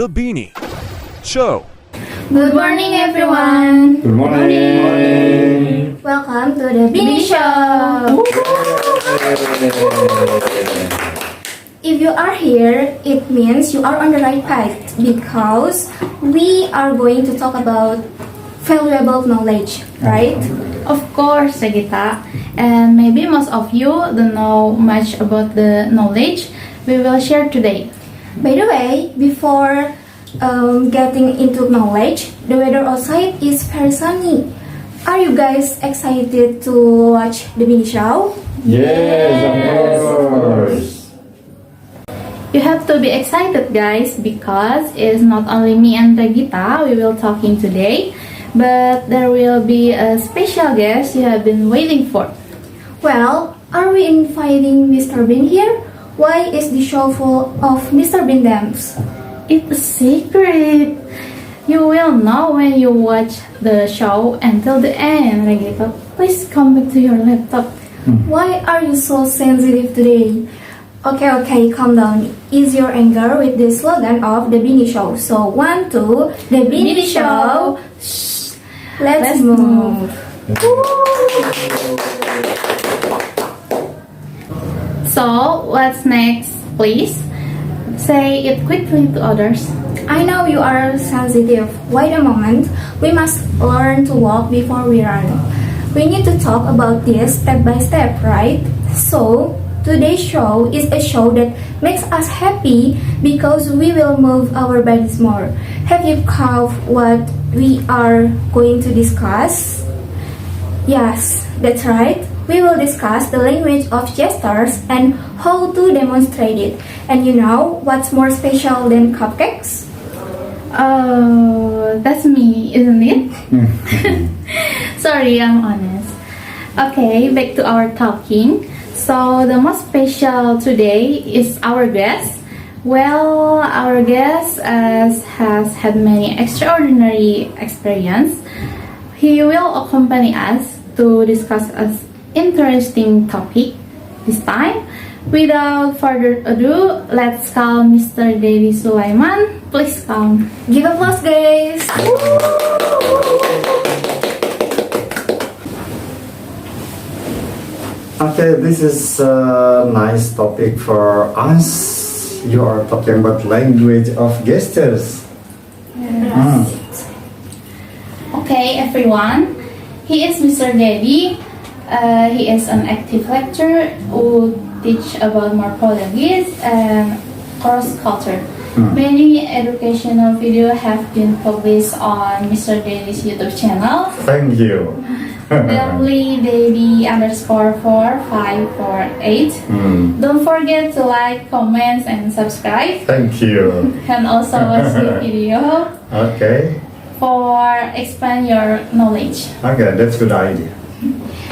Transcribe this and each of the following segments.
The Beanie Show. Good morning, everyone. Good morning. Welcome to the Beanie Show. If you are here, it means you are on the right path because we are going to talk about valuable knowledge, right? Of course, Regita. And maybe most of you don't know much about the knowledge we will share today. By the way, before getting into knowledge, the weather outside is very sunny. Are you guys excited to watch the Beanie Show? Yes, of course. You have to be excited, guys, because it's not only me and Regita we will talking today, but there will be a special guest you have been waiting for. Well, are we inviting Mr. Bean here? Why is the show full of Mr. Bean dams? It's a secret. You will know when you watch the show until the end, Regita. Please come back to your laptop. Why are you so sensitive today? Okay, calm down. Ease your anger with the slogan of the Beanie Show. So, 1, 2, the Beanie Show. Shh. Let's move. So, what's next, please? Say it quickly to others. I know you are sensitive. Wait a moment. We must learn to walk before we run. We need to talk about this step by step, right? So, today's show is a show that makes us happy because we will move our bodies more. Have you caught what we are going to discuss? Yes, that's right. We will discuss the language of gestures and how to demonstrate it. And you know what's more special than cupcakes? Oh, that's me, isn't it? Sorry, I'm honest. Okay, back to our talking. So, the most special today is our guest. Well, our guest has had many extraordinary experience. He will accompany us to discuss an interesting topic this time. Without further ado, let's call Mr. Dedi Sulaiman. Please come. Give applause, guys! Okay, this is a nice topic for us. You are talking about language of gestures. Okay, everyone. He is Mr. Dedi. He is an active lecturer who teach about morphologies and cross culture. Many educational videos have been published on Mr. Dedi's YouTube channel. Thank you. Dedi_4548. Don't forget to like, comment, and subscribe. Thank you. And also watch the video Okay. for expand your knowledge. Okay, that's good idea.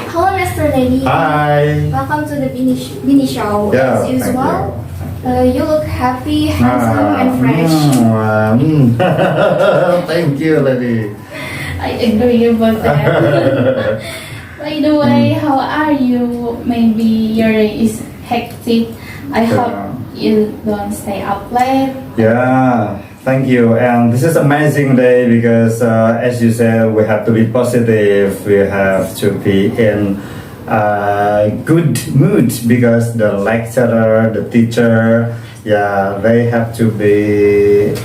Hello, Mr. Lady. Hi. Welcome to the Beanie Show. Yeah, As usual, you look happy, handsome, and fresh. Thank you, lady. I agree about that. By the way, how are you? Maybe your day is hectic. I hope you don't stay up late. Yeah, thank you. And this is amazing day because, as you said, we have to be positive. We have to be in good mood because the lecturer, the teacher, yeah, they have to be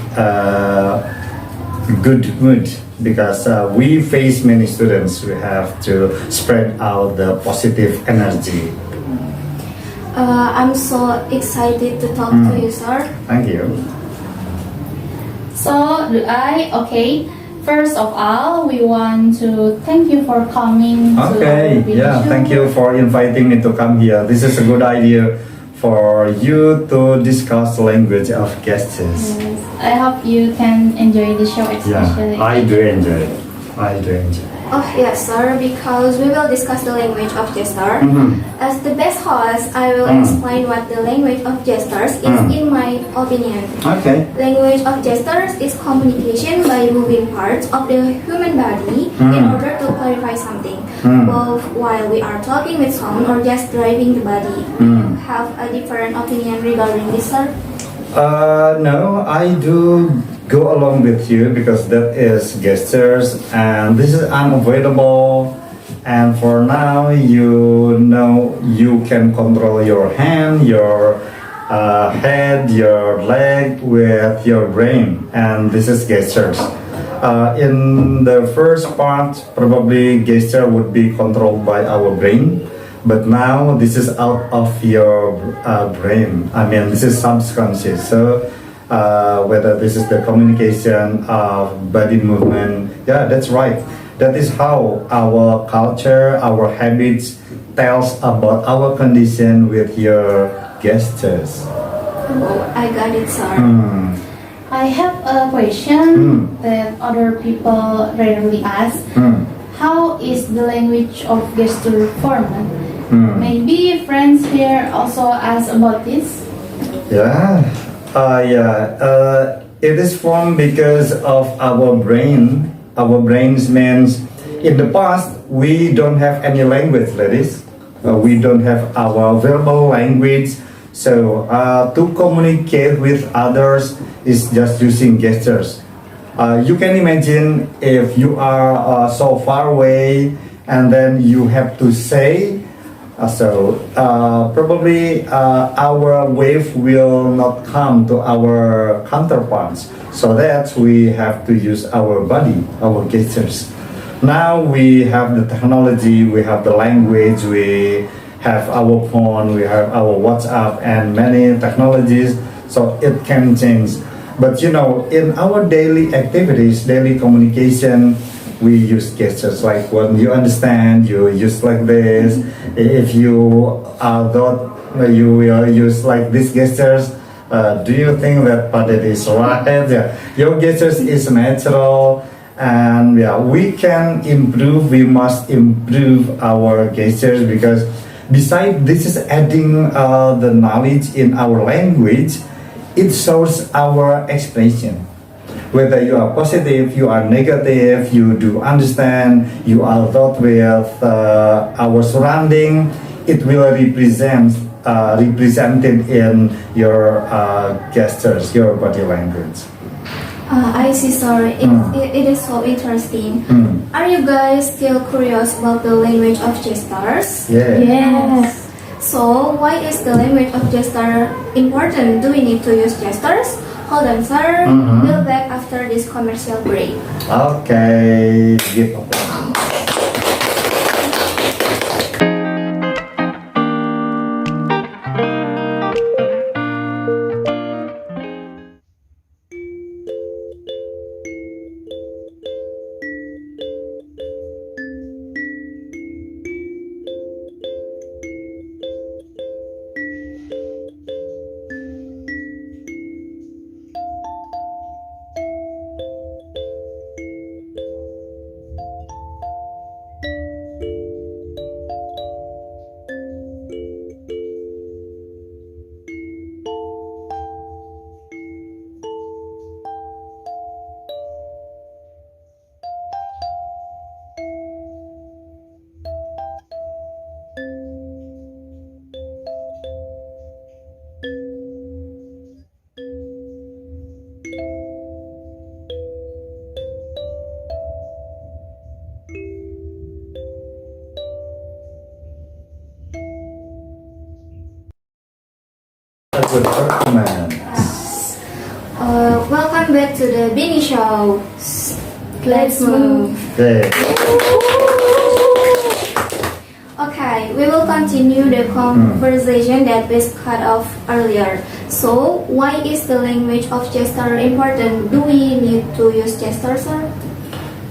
good mood because we face many students. We have to spread out the positive energy. I'm so excited to talk to you, sir. Thank you. So, do I? Okay. First of all, we want to thank you for coming to Okay, our video yeah, show. thank you for inviting me to come here. This is a good idea for you to discuss language of gestures. Yes. I hope you can enjoy the show, Yeah, especially. I do enjoy it. I do enjoy it. Oh, yes, sir, because we will discuss the language of gesture. As the best host, I will explain what the language of gestures is in my opinion. Okay. Language of gestures is communication by moving parts of the human body in order to clarify something, both while we are talking with someone or just driving the body. Have a different opinion regarding this, sir? No, I do go along with you because that is gestures and this is unavoidable. And for now, you know you can control your hand, your head, your leg with your brain, and this is gestures. In the first part, probably gesture would be controlled by our brain, but now this is out of your brain. I mean, this is subconscious. So whether this is the communication of body movement, yeah, that's right. That is how our culture, our habits tells about our condition with your gestures. Oh, I got it, sir. I have a question that other people rarely ask. How is the language of gesture formed? Maybe friends here also ask about this. It is formed because of our brain. Our brains means in the past we don't have any language, ladies. We don't have our verbal language. So to communicate with others is just using gestures. You can imagine if you are so far away and then you have to say, probably our wave will not come to our counterparts. So that we have to use our body, our gestures. Now we have the technology, we have the language, we have our phone, we have our WhatsApp and many technologies, so it can change. But you know, in our daily activities, daily communication, we use gestures. Like when you understand, you use like this. If you thought you will use like these gestures, do you think that it is right? Yeah. Your gestures is natural, and we can improve. We must improve our gestures because besides this is adding the knowledge in our language, it shows our expression. Whether you are positive, you are negative, you do understand, you are thought with our surrounding, it will represented in your gestures, your body language. I see, sir. It is so interesting. Are you guys still curious about the language of gestures? Yes. So, why is the language of gesture important? Do we need to use gestures? Hold on, sir. We'll be back after this commercial break. Okay, give applause. Good performance. Welcome back to the Bini Show. Let's move. Okay. Okay, we will continue the conversation that was cut off earlier. So, why is the language of gesture important? Do we need to use gestures, sir?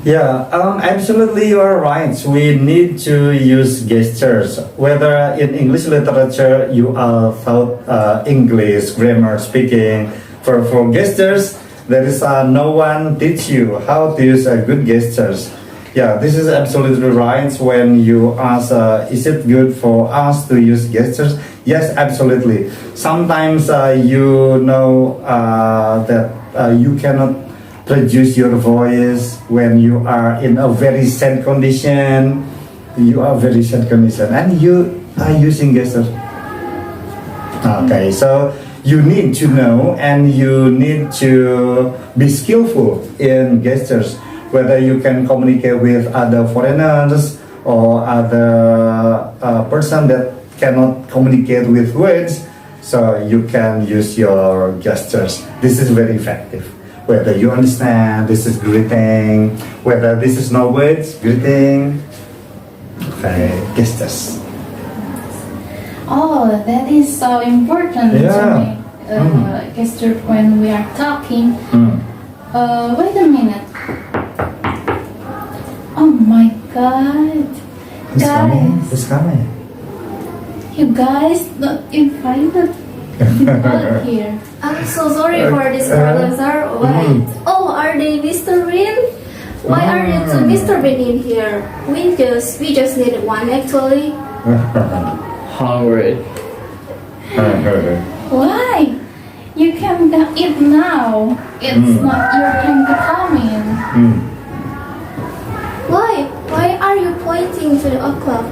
Yeah, absolutely, you are right. We need to use gestures. Whether in English literature you are taught English grammar speaking, for gestures, there is no one teach you how to use good gestures. Yeah, this is absolutely right. When you ask, is it good for us to use gestures? Yes, absolutely. Sometimes you know that you cannot produce your voice when you are in a very sad condition. You are very sad condition and you are using gestures. Okay, so you need to know and you need to be skillful in gestures, whether you can communicate with other foreigners or other person that cannot communicate with words, so you can use your gestures. This is very effective. Whether you understand, this is greeting, whether this is no words, greeting, okay, gestures. Oh, that is so important Yeah. to make gesture when we are talking. Wait a minute. Oh my God, Who's coming? guys, Who's coming? you guys not invited people here. I'm so sorry for this problem, sir. Why? Oh, are they Mr. Bean? Why are you two Mr. Bean in here? We just need one actually. Hungry. Why? You can eat now. It's not your time to come in. Why? Why are you pointing to the o'clock?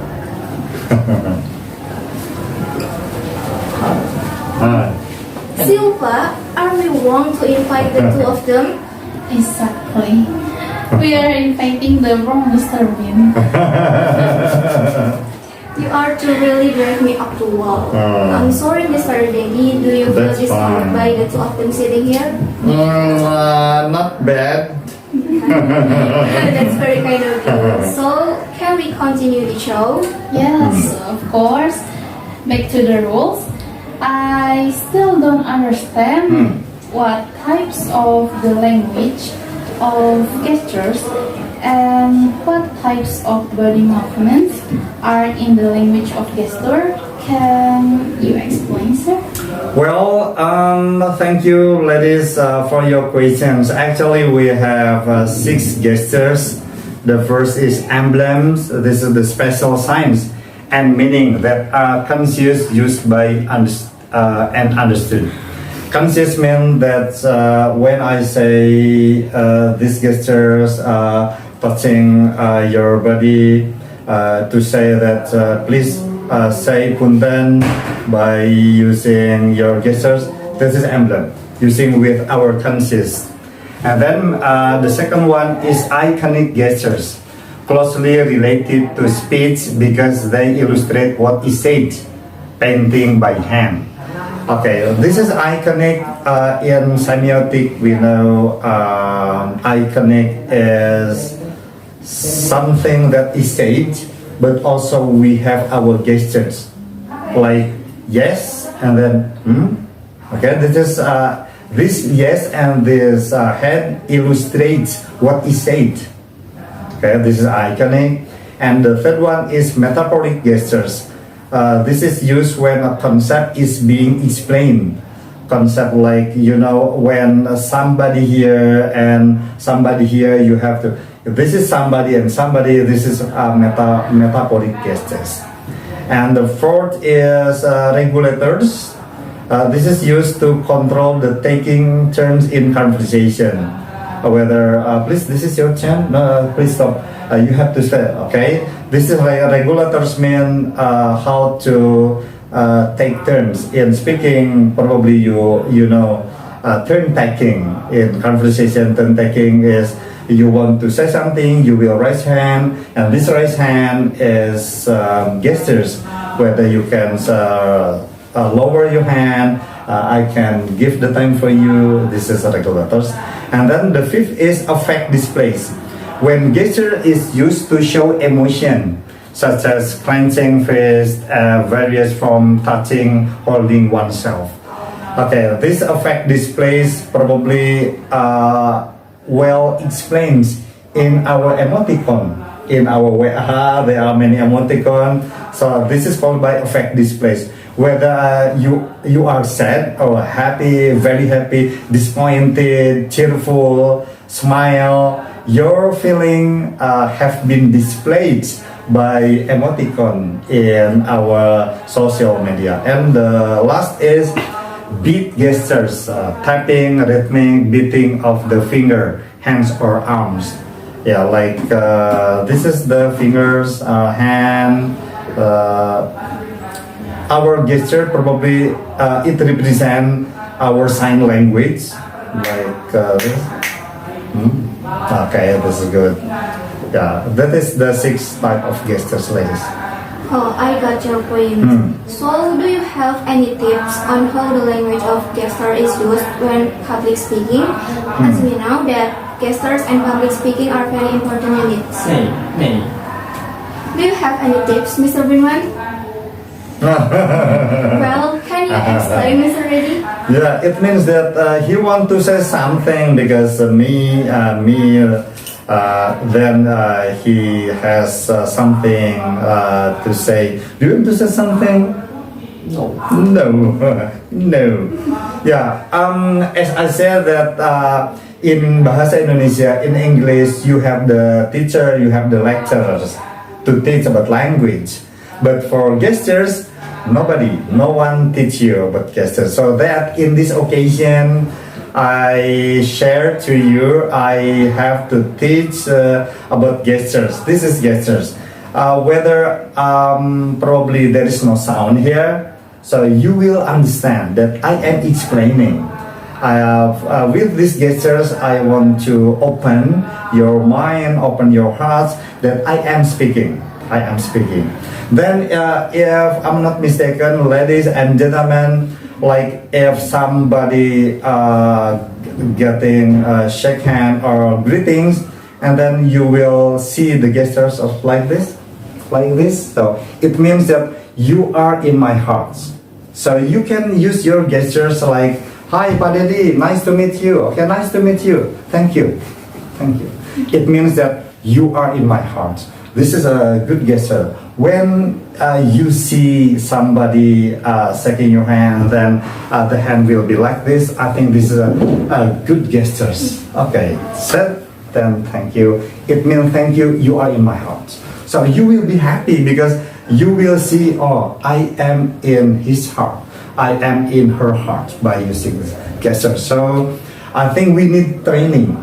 Silva, are we wrong to invite the two of them? Exactly. We are inviting the wrong Mr. Bean. You are to really drive me up the wall. I'm sorry, Mr. Daddy. Do you feel That's disturbed fine. by the two of them sitting here? Not bad. That's very kind of you. So, can we continue the show? Yes, of course. Back to the rules. I still don't understand what types of the language of gestures and what types of body movements are in the language of gesture. Can you explain, sir? Well, thank you, ladies, for your questions. Actually, we have 6 gestures. The first is emblems. This is the special signs and meaning that are conscious, used by and understood. Conscious means that when I say these gestures touching your body, to say that please say punten by using your gestures, this is emblem, using with our conscious. And then the second one is iconic gestures, closely related to speech because they illustrate what is said, painting by hand. Okay, this is iconic. In semiotic, we know iconic is something that is said, but also we have our gestures, like yes and then Okay, this is this yes and this head illustrates what is said. Okay, this is iconic. And the third one is metaphoric gestures. This is used when a concept is being explained. Concept like, when somebody here and somebody here, you have to, this is somebody and somebody, this is metaphoric gestures. And the fourth is regulators. This is used to control the taking turns in conversation. Whether, please, this is your turn, no, please stop. You have to say, okay? This is like regulators mean how to take turns in speaking. Probably you know turn taking in conversation. Turn taking is you want to say something, you will raise hand, and this raise hand is gestures. Whether you can lower your hand, I can give the time for you. This is regulators. And then the fifth is affect displays. When gesture is used to show emotion, such as clenching fist, various from touching, holding oneself. Okay, this affect displays probably well explains in our emoticon. In our way, there are many emoticon. So this is called by affect displays. Whether you are sad or happy, very happy, disappointed, cheerful, smile, your feeling have been displayed by emoticon in our social media. And the last is beat gestures, tapping, rhythmic beating of the finger, hands or arms. Yeah, like this is the fingers, hand. Our gesture probably it represents our sign language. like this. Okay, this is good. Yeah, that is the 6 type of gestures, ladies. Oh, I got your point. So, do you have any tips on how the language of gesture is used when public speaking? As we know that gestures and public speaking are very important units. Many. Do you have any tips, Mr. Binwan? Well, can you explain, Mr. Reddy? Yeah, it means that he want to say something because then he has something to say. Do you want to say something? No. No, no. Yeah. As I said that in Bahasa Indonesia, in English, you have the teacher, you have the lecturers to teach about language. But for gestures, no one teach you about gestures. So that in this occasion, I share to you, I have to teach about gestures. This is gestures. Whether probably there is no sound here, so you will understand that I am explaining. With these gestures, I want to open your mind, open your hearts, that I am speaking. Then, if I'm not mistaken, ladies and gentlemen, like if somebody getting shake hand or greetings, and then you will see the gestures of like this. So it means that you are in my heart. So you can use your gestures like, hi, Pak Dedi, nice to meet you. Okay, nice to meet you. Thank you. It means that you are in my heart. This is a good gesture. When you see somebody shaking your hand, then the hand will be like this. I think this is a good gestures. Okay, said, then thank you. It means thank you, you are in my heart. So you will be happy because you will see, oh, I am in his heart. I am in her heart by using this gesture. So I think we need training.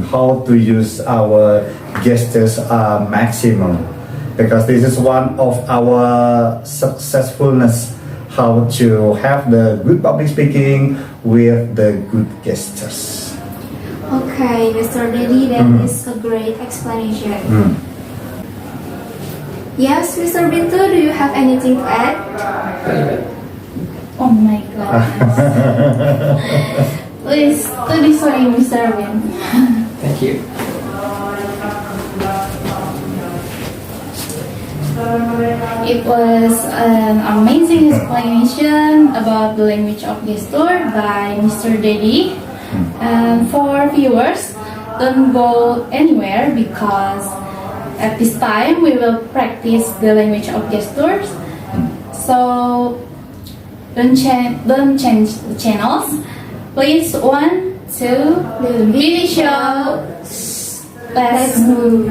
How to use our gestures maximum, because this is one of our successfulness, how to have the good public speaking with the good gestures. Okay, Mr. Dedi, that is a great explanation. Yes, Mr. Bintu, do you have anything to add? Oh my god. Please, really sorry, Mr. Win. Thank you. It was an amazing explanation about the language of gesture by Mr. Dedi. And for viewers, don't go anywhere because at this time we will practice the language of gestures. So don't change the channels. Please, 1, 2, the video show. Let's move.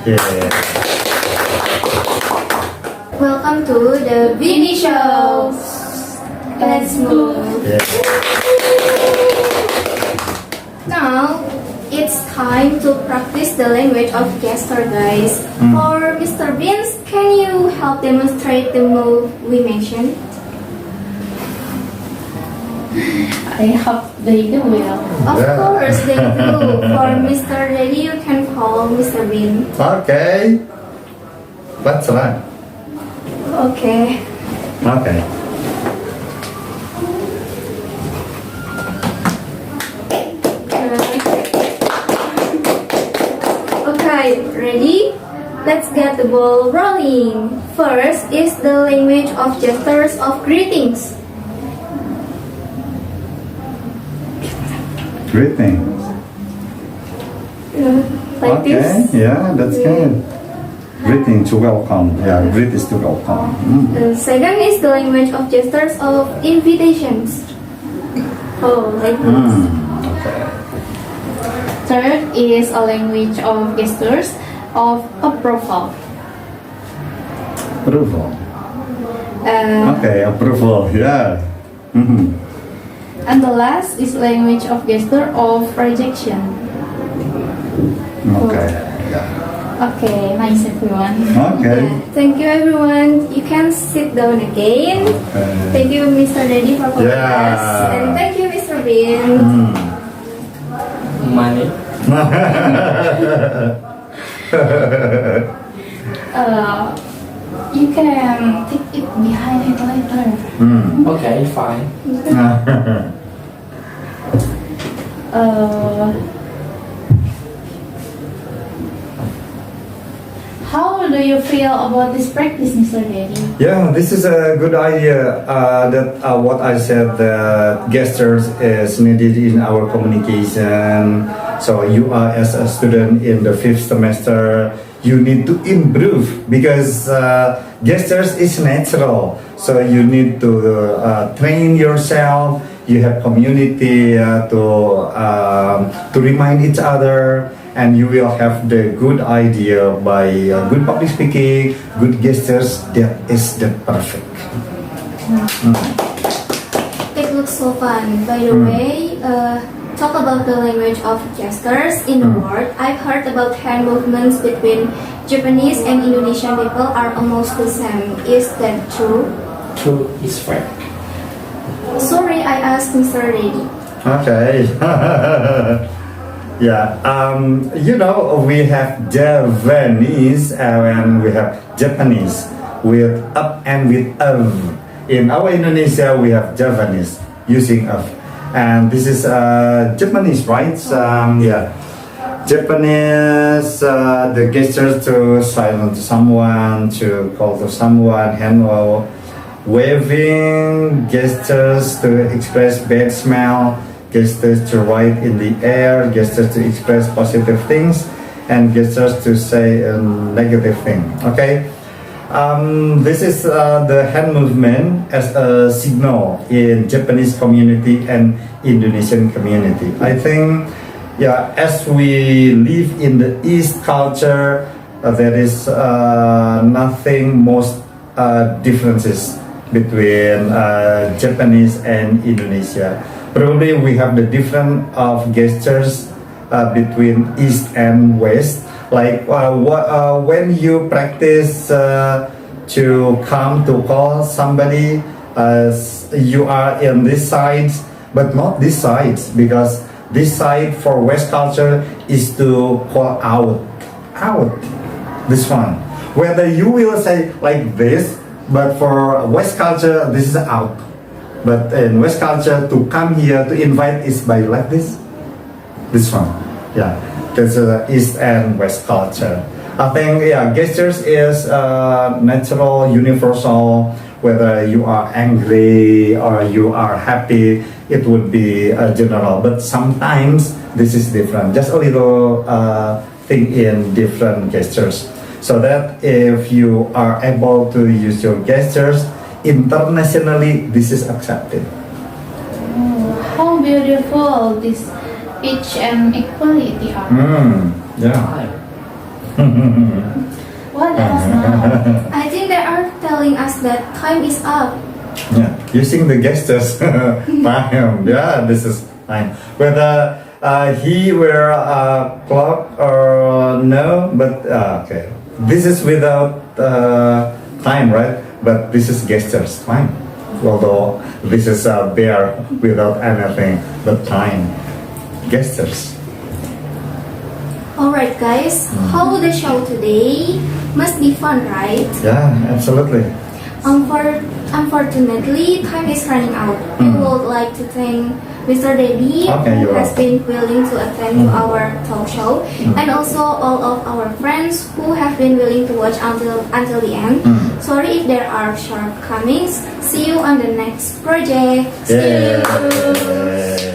Yeah. Welcome to the Bini Show. Let's move. Yeah. Now, it's time to practice the language of gesture, guys. For Mr. Vince, can you help demonstrate the move we mentioned? I hope they do well. Of Yeah. course, they do. For Mr. Reddy, you can call Mr. Vin. Okay. Let's try. Okay. Okay. Okay, ready? Let's get the ball rolling. First is the language of gestures of greetings. Greetings. Like Okay. this. Yeah, that's good. Greeting to welcome. Yeah, greet is to welcome. The second is the language of gestures of invitations. Oh, like this. Okay. Third is a language of gestures of approval. Approval. Uh, Okay, approval. Yeah. Mhm. And the last is language of gesture of rejection. Okay. Yeah. Okay, nice everyone. Okay. yeah. Thank you, everyone. You can sit down again. Okay. Thank you, Mr. Reddy, for calling Yeah. us. And thank you, Mr. Vin. Money. You can take it behind it later. Okay, fine. How do you feel about this practice, Mr. Daddy? Yeah, this is a good idea. That what I said, that gestures is needed in our communication. So you are as a student in the 5th semester, you need to improve because gestures is natural. So you need to train yourself. You have community to remind each other. And you will have the good idea by good public speaking, good gestures. That is the perfect. It looks so fun. By the way, talk about the language of gestures in the world. I've heard about hand movements between Japanese and Indonesian people are almost the same. Is that true? True is fact. Sorry, I asked Mr. Reddy. Okay. Yeah. You know, we have Javanese and we have Japanese with up and with of. In our Indonesia, we have Javanese using of, and this is Japanese, right? Yeah. Japanese, the gestures to silence someone, to call to someone, hand waving, gestures to express bad smell, gestures to write in the air, gestures to express positive things, and gestures to say a negative thing. Okay, this is the hand movement as a signal in Japanese community and Indonesian community. I think, yeah, as we live in the East culture, there is nothing most differences between Japanese and Indonesia. Probably we have the different of gestures between East and West. Like when you practice to come to call somebody, you are in this side, but not this side, because this side for West culture is to call out, this one. Whether you will say like this, but for West culture, this is out. But in West culture, to come here to invite is by like this one. Yeah, that's East and West culture. I think, yeah, gestures is natural, universal. Whether you are angry or you are happy, it would be general. But sometimes this is different. Just a little thing in different gestures. So that if you are able to use your gestures internationally, this is accepted. Oh, how beautiful this each and equality are. Yeah. What else now? I think they are telling us that time is up. Yeah, using the gestures. Time. Yeah, this is time. Whether he wear a clock or no, but okay. This is without time, right? But this is gestures, time. Although this is a bear without anything but time. Gestures. Alright guys, how the show today must be fun, right? Yeah, absolutely. Unfortunately, time is running out. We would like to thank Mr. Daddy Okay, who you're has been willing to attend to our talk show, and also all of our friends who have been willing to watch until the end. Sorry if there are shortcomings. See you on the next project. See you. Yeah.